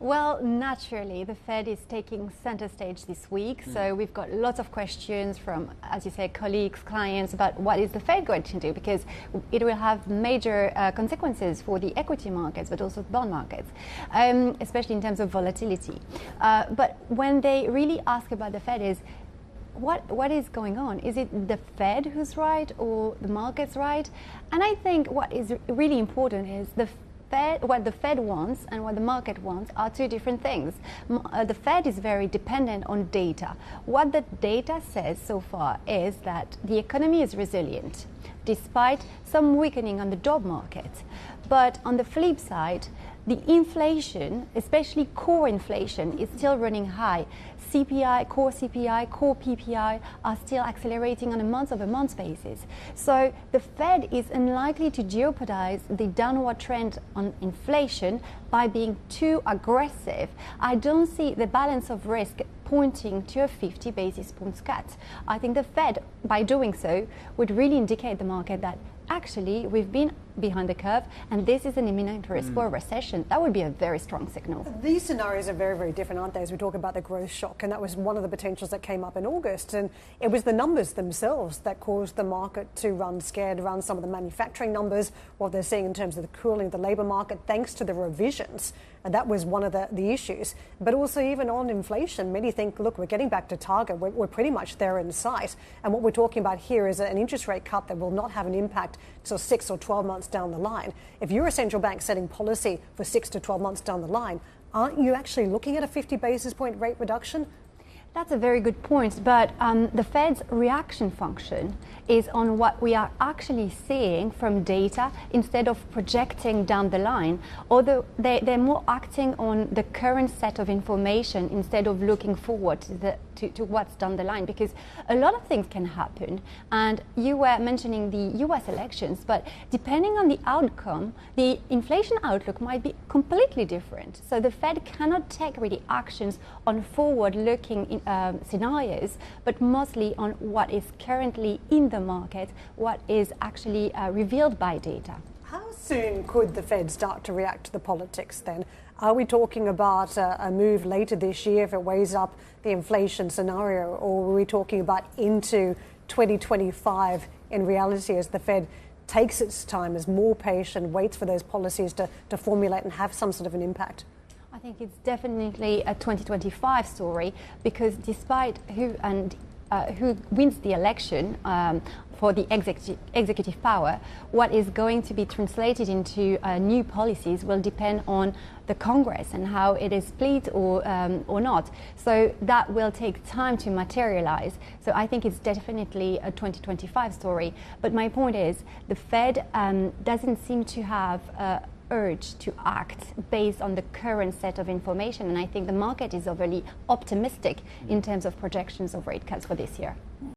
Well, naturally, the Fed is taking center stage this week. So we've got lots of questions from, as you say, colleagues, clients about what is the Fed going to do, because it will have major consequences for the equity markets, but also the bond markets, especially in terms of volatility. But when they really ask about the Fed is, what is going on? Is it the Fed who's right or the market's right? And I think what is really important is what the Fed wants and what the market wants are two different things. The Fed is very dependent on data. What the data says so far is that the economy is resilient, despite some weakening on the job market. But on the flip side, the inflation, especially core inflation, is still running high. CPI, core PPI are still accelerating on a month-over-month basis. So the Fed is unlikely to jeopardize the downward trend on inflation by being too aggressive. I don't see the balance of risk pointing to a 50 basis points cut. I think the Fed, by doing so, would really indicate the market that actually we've been behind the curve and this is an imminent risk for a recession. That would be a very strong signal. These scenarios are very, very different, aren't they, as we talk about the growth shock, and that was one of the potentials that came up in August, and it was the numbers themselves that caused the market to run scared around some of the manufacturing numbers, what they're seeing in terms of the cooling of the labour market thanks to the revisions, and that was one of the issues. But also even on inflation, many think, look, we're getting back to target, we're pretty much there in sight, and what we're talking about here is an interest rate cut that will not have an impact till 6 or 12 months down the line. If you're a central bank setting policy for 6 to 12 months down the line, aren't you actually looking at a 50 basis point rate reduction? That's a very good point, but the Fed's reaction function is on what we are actually seeing from data instead of projecting down the line, although they're more acting on the current set of information instead of looking forward to what's down the line, because a lot of things can happen. And you were mentioning the US elections, but depending on the outcome, the inflation outlook might be completely different. So the Fed cannot take really actions on forward-looking scenarios, but mostly on what is currently in the market, what is actually revealed by data. How soon could the Fed start to react to the politics then? Are we talking about a move later this year if it weighs up the inflation scenario, or are we talking about into 2025 in reality as the Fed takes its time, is more patient, waits for those policies to formulate and have some sort of an impact? I think it's definitely a 2025 story, because despite who wins the election for the executive power, what is going to be translated into new policies will depend on the Congress and how it is split or not. So that will take time to materialize. So I think it's definitely a 2025 story. But my point is, the Fed doesn't seem to have urge to act based on the current set of information, and I think the market is overly optimistic in terms of projections of rate cuts for this year.